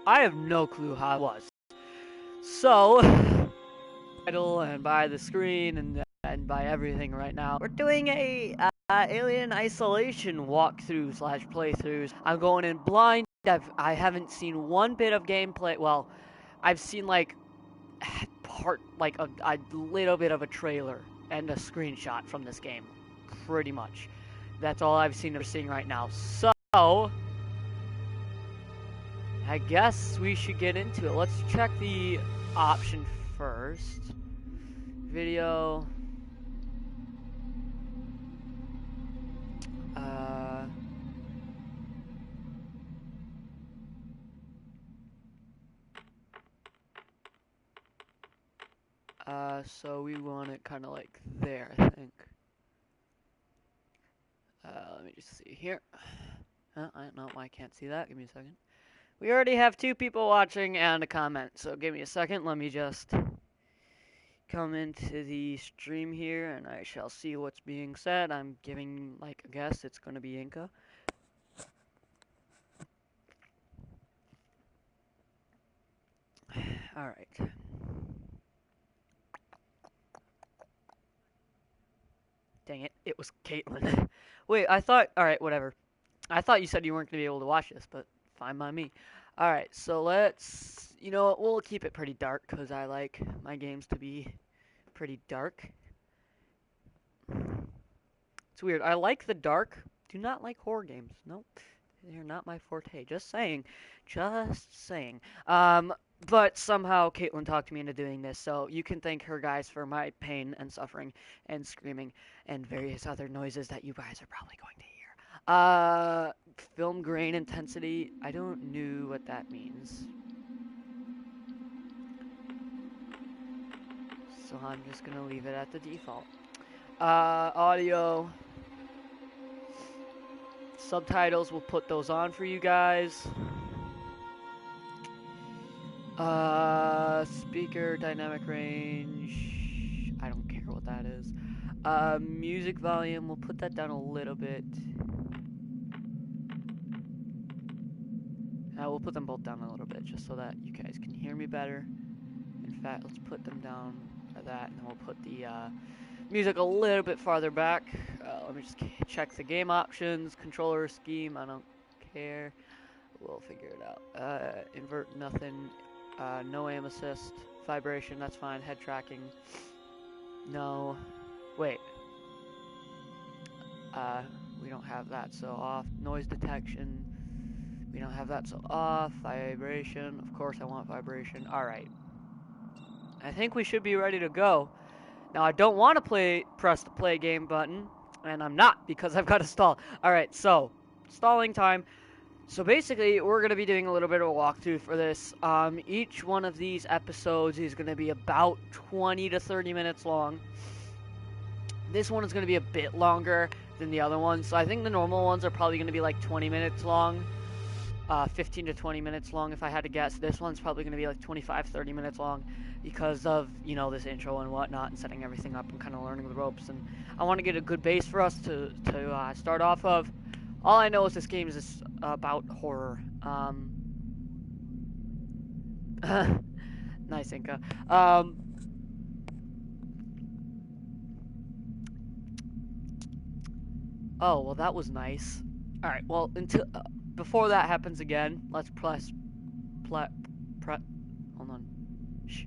I have no clue how it was. So, title and by the screen and by everything right now, we're doing a Alien Isolation walkthrough slash playthroughs. I'm going in blind. I haven't seen one bit of gameplay. Well, I've seen like a little bit of a trailer and a screenshot from this game, pretty much. That's all I've seen or seeing right now. So, I guess we should get into it. Let's check the option first. Video. So we want it kind of like there, I think. Let me just see here. No, I can't see that. Give me a second. We already have 2 people watching and a comment, so give me a second. Let me just come into the stream here, and I shall see what's being said. I'm giving, like, a guess. It's going to be Inca. Alright. Dang it, it was Caitlin. Wait, I thought... Alright, whatever. I thought you said you weren't going to be able to watch this, but fine by me. Alright, so let's... You know what, we'll keep it pretty dark, because I like my games to be pretty dark. It's weird. I like the dark. Do not like horror games. Nope. They're not my forte. Just saying. Just saying. But somehow Caitlin talked me into doing this, so you can thank her, guys, for my pain and suffering and screaming and various other noises that you guys are probably going to hear. Film grain intensity. I don't know what that means. So I'm just gonna leave it at the default. Audio. Subtitles, we'll put those on for you guys. Speaker, dynamic range. I don't care what that is. Music volume, we'll put that down a little bit. We'll put them both down a little bit just so that you guys can hear me better. In fact, let's put them down for that, and then we'll put the music a little bit farther back. Let me just check the game options, controller scheme, I don't care. We'll figure it out. Invert, nothing. No aim assist. Vibration, that's fine. Head tracking. No. Wait. We don't have that, so off. Noise detection. We don't have that, so off. Vibration. Of course I want vibration. Alright. I think we should be ready to go. Now, I don't want to press the play game button, and I'm not, because I've got to stall. Alright, so, stalling time. So basically, we're going to be doing a little bit of a walkthrough for this. Each one of these episodes is going to be about 20 to 30 minutes long. This one is going to be a bit longer than the other ones. So I think the normal ones are probably going to be like 20 minutes long. 15 to 20 minutes long, if I had to guess. This one's probably going to be like 25, 30 minutes long because of, you know, this intro and whatnot and setting everything up and kind of learning the ropes. And I want to get a good base for us to start off of. All I know is this game is about horror. Nice, Inca. Oh, well, that was nice. Alright, well, until before that happens again, let's press. Hold on. Shh.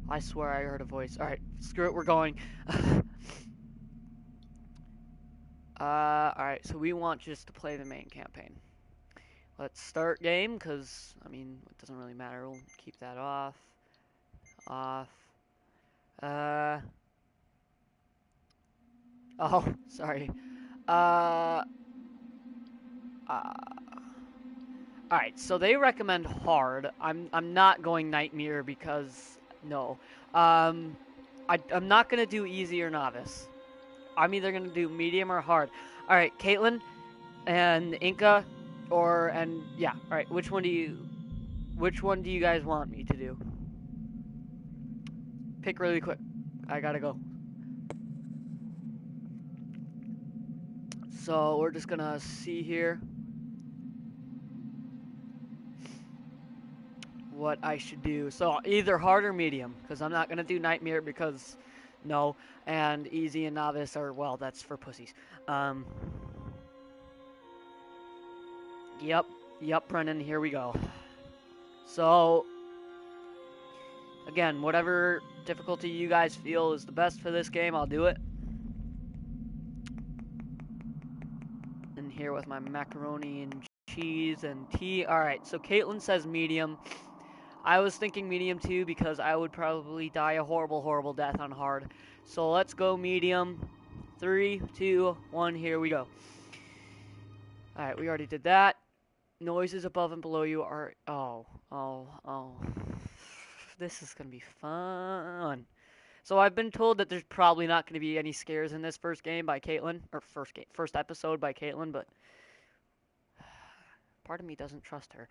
I swear I heard a voice. Alright, screw it, we're going. Alright, so we want just to play the main campaign. Let's start game, because, I mean, it doesn't really matter. We'll keep that off. Off. Oh, sorry. Alright, so they recommend hard. I'm not going Nightmare because, no. I'm not going to do easy or novice. I'm either going to do medium or hard. Alright, Caitlin and Inca, alright, which one do you guys want me to do? Pick really quick. I gotta go. So, we're just gonna see here. what I should do. So either hard or medium, because I'm not going to do nightmare because no, and easy and novice are, well, that's for pussies. Yep, Brennan, here we go. So, again, whatever difficulty you guys feel is the best for this game, I'll do it. And here with my macaroni and cheese and tea. Alright, so Caitlin says medium. I was thinking medium too because I would probably die a horrible, horrible death on hard. So let's go medium. 3, 2, 1, here we go. Alright, we already did that. Noises above and below you are... Oh. This is going to be fun. So I've been told that there's probably not going to be any scares in this first game by Caitlin. Or first episode by Caitlin, but... part of me doesn't trust her.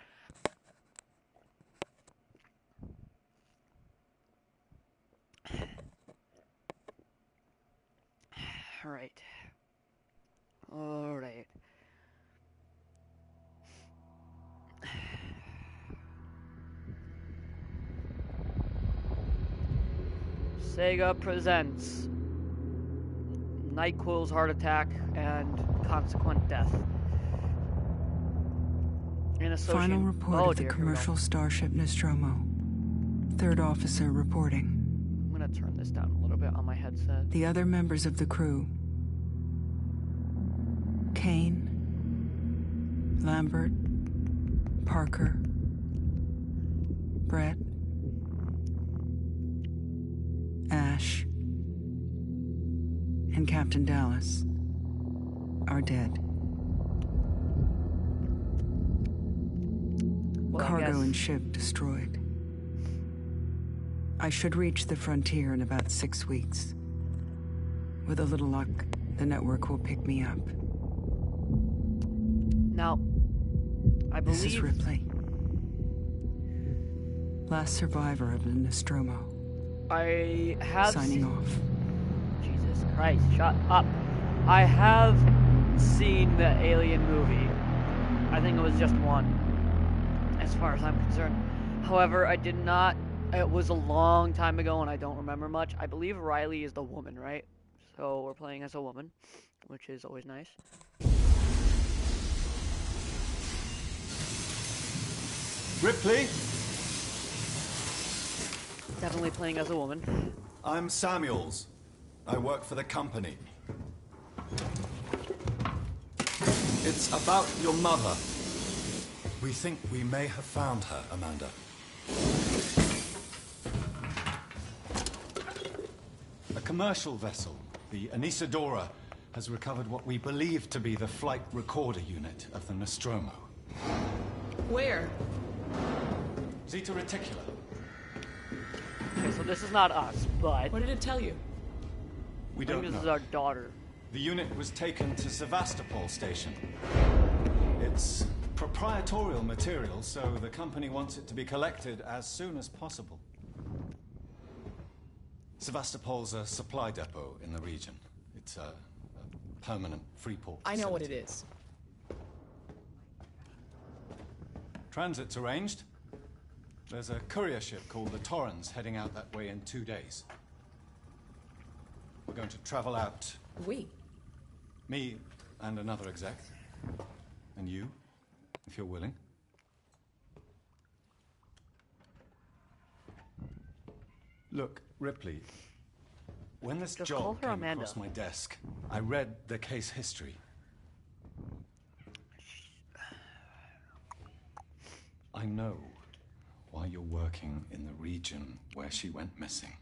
Alright. Sega presents NyQuil's heart attack and consequent death. Final report of the commercial starship Nostromo. Third officer reporting. I'm gonna turn this down a little bit on my headset. The other members of the crew: Kane, Lambert, Parker, Brett, Ash, and Captain Dallas are dead. Well, Cargo and ship destroyed. I should reach the frontier in about 6 weeks. With a little luck, the network will pick me up. Now, I believe... This is Ripley. Last survivor of the Nostromo. I have... Signing off. Jesus Christ, shut up. I have seen the Alien movie. I think it was just one, as far as I'm concerned. However, I did not... It was a long time ago and I don't remember much. I believe Riley is the woman, right? So we're playing as a woman, which is always nice. Ripley? Definitely playing as a woman. I'm Samuels. I work for the company. It's about your mother. We think we may have found her, Amanda. A commercial vessel, the Anisadora, has recovered what we believe to be the flight recorder unit of the Nostromo. Where? Zeta Reticula. Okay, so this is not us, but... What did it tell you? We I think don't this is know. our daughter. The unit was taken to Sevastopol station. It's proprietorial material, so the company wants it to be collected as soon as possible. Sevastopol's a supply depot in the region. It's a permanent free port I know what it facility. is. Transit's arranged. There's a courier ship called the Torrens heading out that way in 2 days. We're going to travel out. We? Me and another exec. And you, if you're willing. Look, Ripley, when this Just call job her came Amanda. across my desk, I read the case history. I know why you're working in the region where she went missing.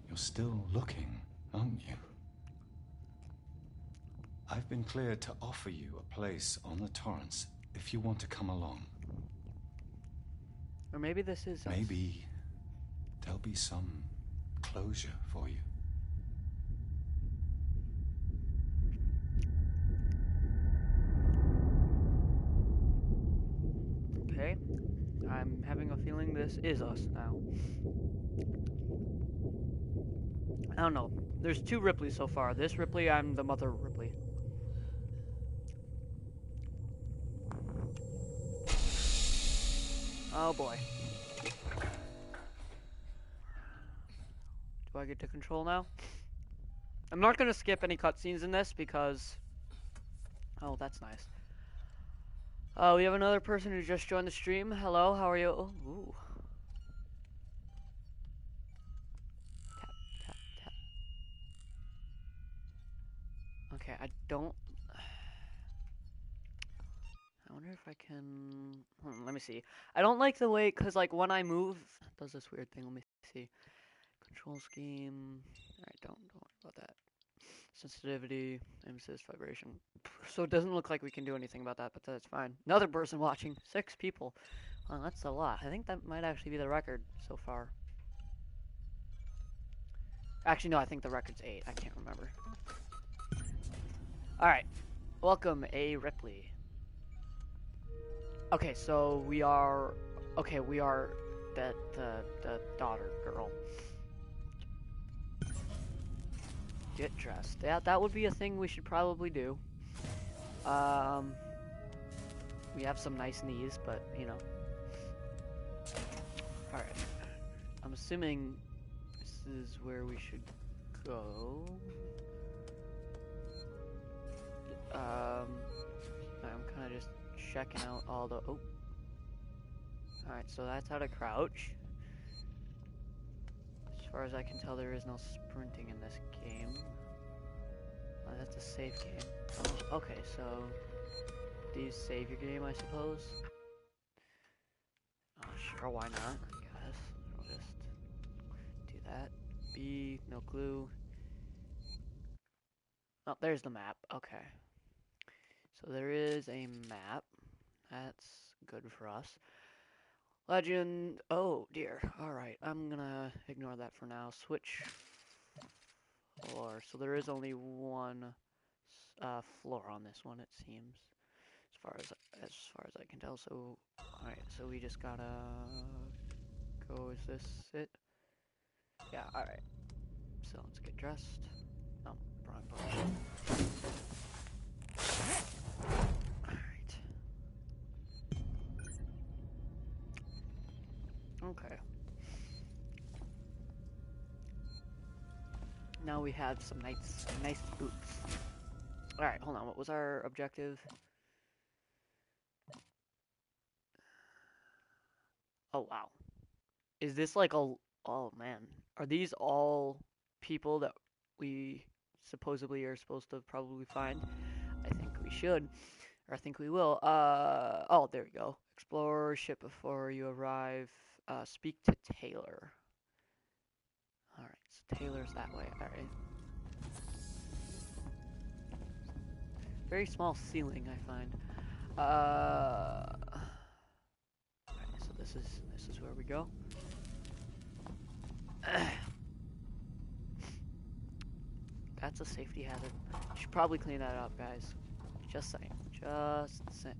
You're still looking, aren't you? I've been cleared to offer you a place on the Torrens if you want to come along. Or maybe this is us. Maybe there'll be some closure for you. Okay. I'm having a feeling this is us now. I don't know. There's 2 Ripleys so far. This Ripley, I'm the mother Ripley. Oh boy. Do I get to control now? I'm not gonna skip any cutscenes in this because... Oh, that's nice. We have another person who just joined the stream. Hello, how are you? Oh, ooh. Tap, tap, tap. Okay, I don't... I wonder if I can... let me see. I don't like the way, because, like, when I move... It does this weird thing. Let me see. Control scheme... Alright, don't worry about that. Sensitivity, emphasis, vibration. So it doesn't look like we can do anything about that, but that's fine. Another person watching. 6 people. Well, that's a lot. I think that might actually be the record so far. Actually, no, I think the record's 8. I can't remember. Alright. Welcome, A. Ripley. Okay, so we are... Okay, we are the daughter girl. Get dressed. Yeah, that would be a thing we should probably do. We have some nice knees, but, you know. Alright. I'm assuming this is where we should go. I'm kind of just checking out all the... Oh. Alright, so that's how to crouch. As far as I can tell, there is no sprinting in this game. Oh, that's a save game. Oh, okay, so... Do you save your game, I suppose? Oh, sure, why not? I guess. I'll just do that. B, no clue. Oh, there's the map. Okay. So there is a map. That's good for us. Legend. Oh, dear. Alright, I'm gonna ignore that for now. Switch floor. So there is only one floor on this one, it seems. As far as I can tell. So, alright, so we just gotta go. Is this it? Yeah, alright. So let's get dressed. Oh, wrong button. Alright. Okay. Now we have some nice boots. Alright, hold on. What was our objective? Oh, wow. Is this like a... Oh, man. Are these all people that we supposedly are supposed to probably find? I think we should. Or I think we will. Oh, there we go. Explore ship before you arrive. Speak to Taylor. Alright, so Taylor's that way. Alright. Very small ceiling, I find. Alright, so this is where we go. That's a safety hazard. Should probably clean that up, guys. Just saying. Just saying.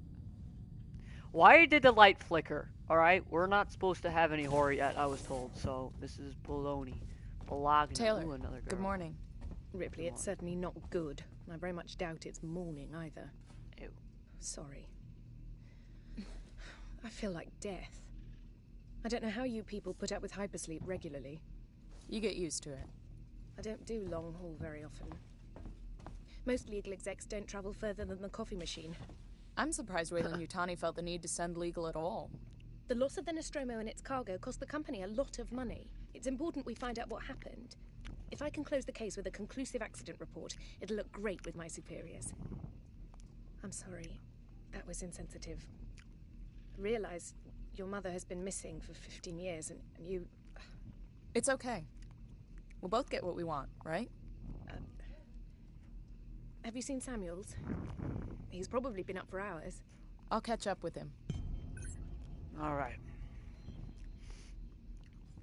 Why did the light flicker? Alright, we're not supposed to have any horror yet, I was told. So, this is baloney. Bologna. Taylor, Ooh, another girl. good morning. Ripley, it's certainly not good. I very much doubt it's morning either. Ew. Sorry. I feel like death. I don't know how you people put up with hypersleep regularly. You get used to it. I don't do long haul very often. Most legal execs don't travel further than the coffee machine. I'm surprised Ailen Yutani felt the need to send legal at all. The loss of the Nostromo and its cargo cost the company a lot of money. It's important we find out what happened. If I can close the case with a conclusive accident report, it'll look great with my superiors. I'm sorry. That was insensitive. I realize your mother has been missing for 15 years, and you... It's okay. We'll both get what we want, right? Have you seen Samuels? He's probably been up for hours. I'll catch up with him. Alright.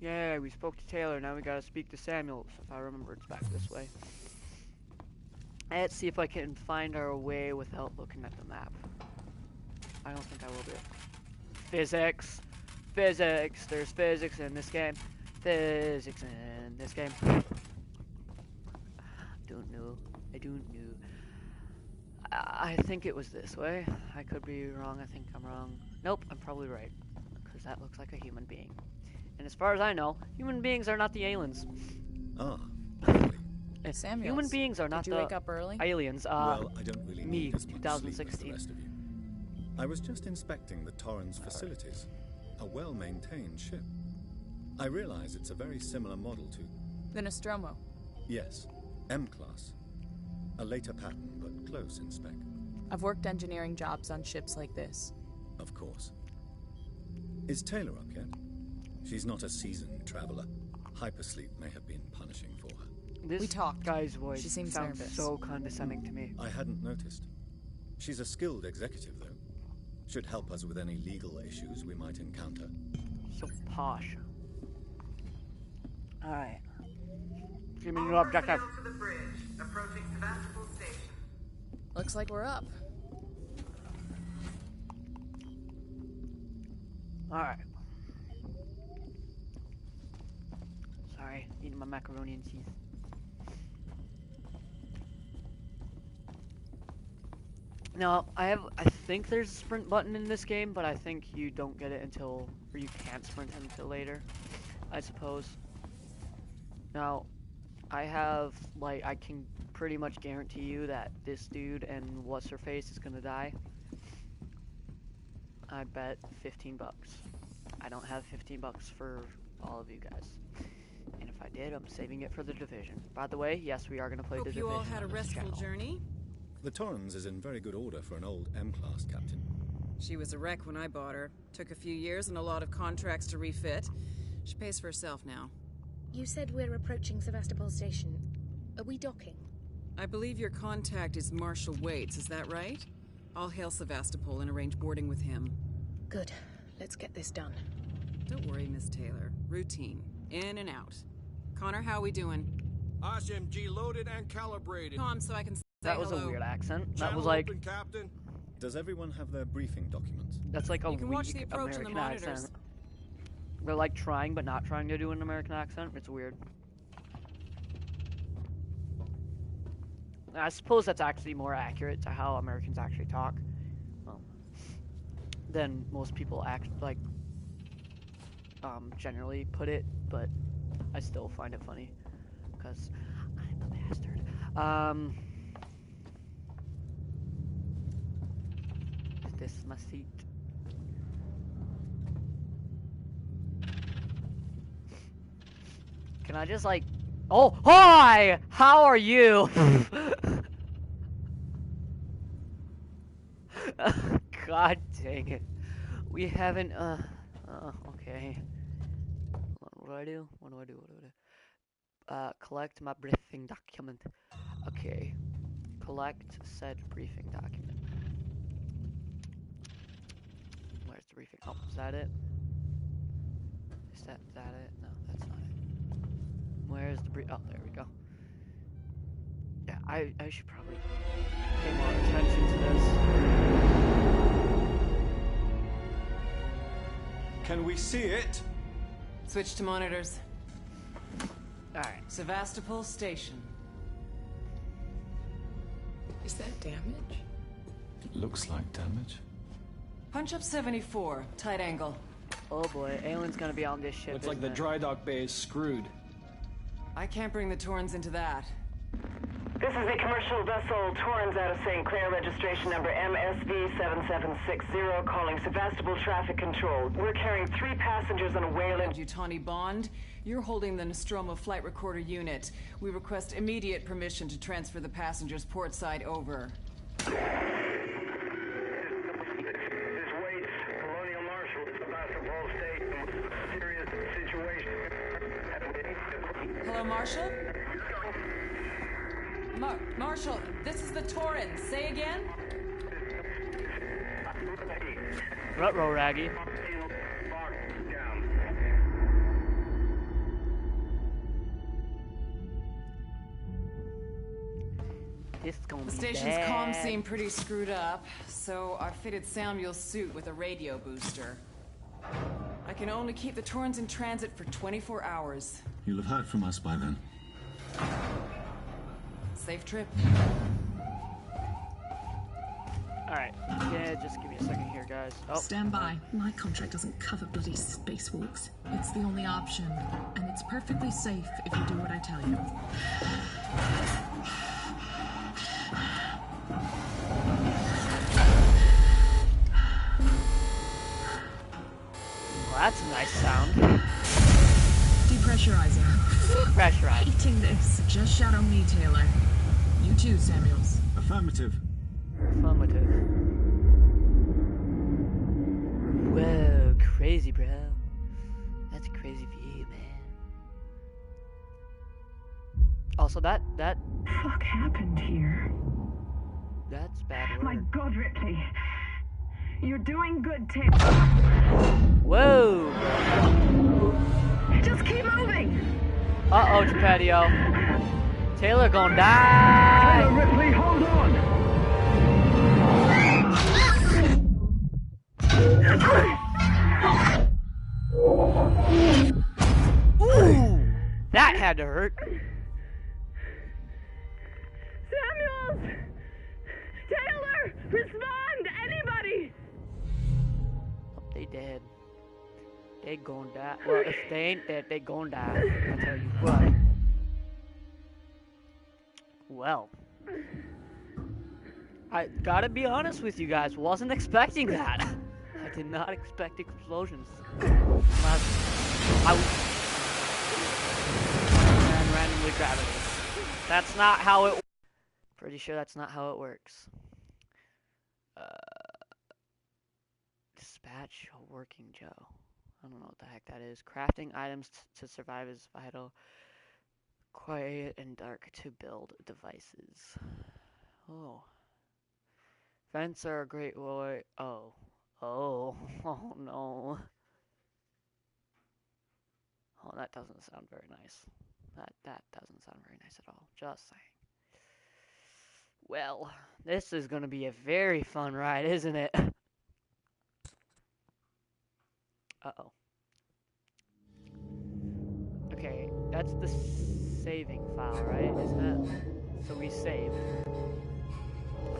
Yeah, we spoke to Taylor, now we gotta speak to Samuels. If I remember, it's back this way. Let's see if I can find our way without looking at the map. I don't think I will do. Physics! Physics! There's physics in this game. Physics in this game. Don't know. I don't know. I think it was this way. I could be wrong. I think I'm wrong. Nope, I'm probably right. Because because that looks like a human being. And as far as I know, human beings are not the aliens. Ah, really? Samuels, Human beings are not did you the wake up early? aliens. Well, I don't really me, need as much sleep as the 2016. rest of you. I was just inspecting the Torrens facilities. A well-maintained ship. I realize it's a very similar model to... The Nostromo. Yes, M-class. A later pattern, but close in spec. I've worked engineering jobs on ships like this. Of course. Is Taylor up yet? She's not a seasoned traveler. Hypersleep may have been punishing for her. This We talked. guy's voice She seems sounds nervous. so condescending to me. I hadn't noticed. She's a skilled executive, though. Should help us with any legal issues we might encounter. So posh. Alright. Give me your objective. To the bridge, approaching Sevastopol Station. Looks like we're up. Alright. Sorry, eating my macaroni and cheese. Now, I think there's a sprint button in this game, but I think you don't get it until, or you can't sprint until later, I suppose. Now, I can pretty much guarantee you that this dude and what's-her-face is gonna die. I bet 15 bucks. I don't have 15 bucks for all of you guys. And if I did, I'm saving it for the Division. By the way, yes, we are gonna play the Hope Division. you all had a on this restful channel. journey. The Torrens is in very good order for an old M-class captain. She was a wreck when I bought her. Took a few years and a lot of contracts to refit. She pays for herself now. You said we're approaching Sevastopol Station. Are we docking? I believe your contact is Marshal Waits, is that right? I'll hail Sevastopol and arrange boarding with him. Good. Let's get this done. Don't worry, Miss Taylor. Routine. In and out. Connor, how we doing? SMG loaded and calibrated. Tom, so I can say That was hello. a weird accent. That Channel was like, open, Captain. Does everyone have their briefing documents? that's like a You can weak watch the approach on the American monitors. accent. They're like trying but not trying to do an American accent. It's weird. I suppose that's actually more accurate to how Americans actually talk than most people generally put it, but I still find it funny because I'm a bastard. Is this my seat? Can I just oh, hi! How are you? God dang it. We haven't, okay. What do I do? What do I do? Collect my briefing document. Okay. Collect said briefing document. Where's the briefing? Oh, is that it? Is that it? No, that's not it. Where's the brief? Oh, there we go. Yeah, I should probably pay more attention to this. Can we see it? Switch to monitors. Alright. Sevastopol Station. Is that damage? It looks like damage. Punch up 74. Tight angle. Oh boy, Ailen's gonna be on this ship. Looks like the isn't it? dry dock bay is screwed. I can't bring the Torrens into that. This is the commercial vessel Torrens out of St. Clair, registration number MSV7760, calling Sevastopol Traffic Control. We're carrying 3 passengers on a Wayland. Utani Bond, you're holding the Nostromo flight recorder unit. We request immediate permission to transfer the passengers port side over. This Waits, Colonial Marshal, Sevastopol Station. Serious situation. Hello, Marshal? Marshal, this is the Torrens. Say again? Ruh-roh, Raggy. This is gonna The be station's bad. comms seem pretty screwed up, so I fitted Samuel's suit with a radio booster. I can only keep the Torrens in transit for 24 hours. You'll have heard from us by then. Safe trip. Alright, Yeah, just give me a second here, guys. Oh, Stand by. My contract doesn't cover bloody spacewalks. It's the only option, and it's perfectly safe if you do what I tell you. Well, that's a nice sound. Depressurizing. Pressurizing. Hating this. Just shadow me, Taylor. You too, Samuels. Affirmative. Affirmative. Whoa, crazy, bro. That's a crazy view, man. Also, that Fuck happened here? that's bad word. My God, Ripley. You're doing good, Taylor. Whoa. Just keep moving. Uh-oh, Geppetto. Taylor gonna die. Taylor, Ripley, hold on. Ooh, that had to hurt. Samuels! Taylor! Respond! Anybody! Oh, they dead. They gonna die. Well, if they ain't dead, they gonna die. I tell you what. Well, I gotta be honest with you guys. Wasn't expecting that. I did not expect explosions. Unless I was and randomly grab it. That's not how it. Pretty sure that's not how it works. Dispatch a working Joe. I don't know what the heck that is. Crafting items to survive is vital. Quiet and dark to build devices. Oh. Vents are a great way. Oh. Oh. Oh no. Oh, that doesn't sound very nice. That doesn't sound very nice at all. Just saying. Well, this is going to be a very fun ride, isn't it? Uh-oh. Okay, that's the saving file, right? Isn't it? So we save.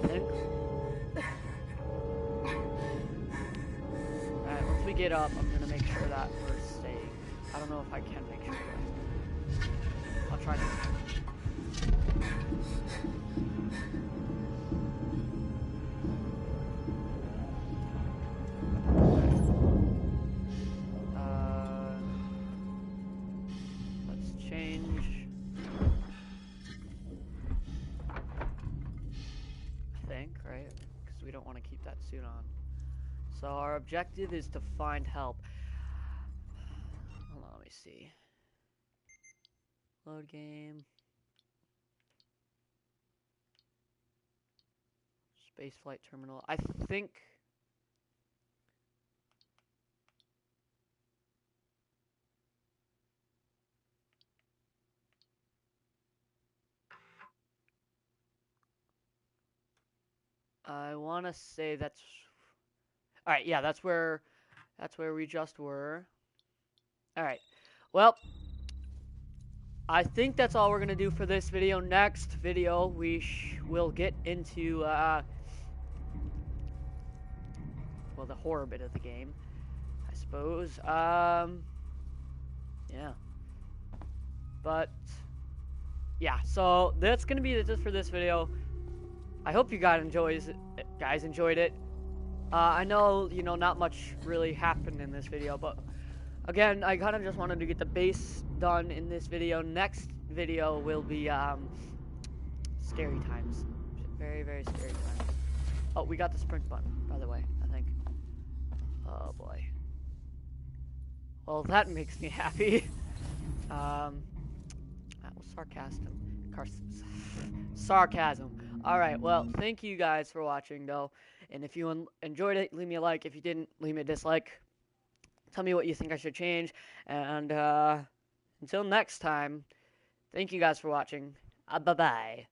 I think. Alright, once we get up, I'm going to make sure that we're staying. I don't know if I can make sure. I'll try to. Let's change. I think, right? Because we don't want to keep that suit on. So our objective is to find help. Hold on, let me see. Load game. Spaceflight terminal. I think. I want to say that's. All right, yeah, that's where we just were. All right. Well, I think that's all we're going to do for this video. Next video, we will get into, well, the horror bit of the game, I suppose. Yeah. But, yeah, so that's going to be it for this video. I hope you guys enjoyed it. I know, not much really happened in this video, but again, I kind of just wanted to get the base done in this video. Next video will be scary times. Very, very scary times. Oh, we got the sprint button, by the way, I think. Oh, boy. Well, that makes me happy. That was sarcasm. Alright, well, thank you guys for watching, though. And if you enjoyed it, leave me a like. If you didn't, leave me a dislike. Tell me what you think I should change. And until next time, thank you guys for watching. Bye-bye.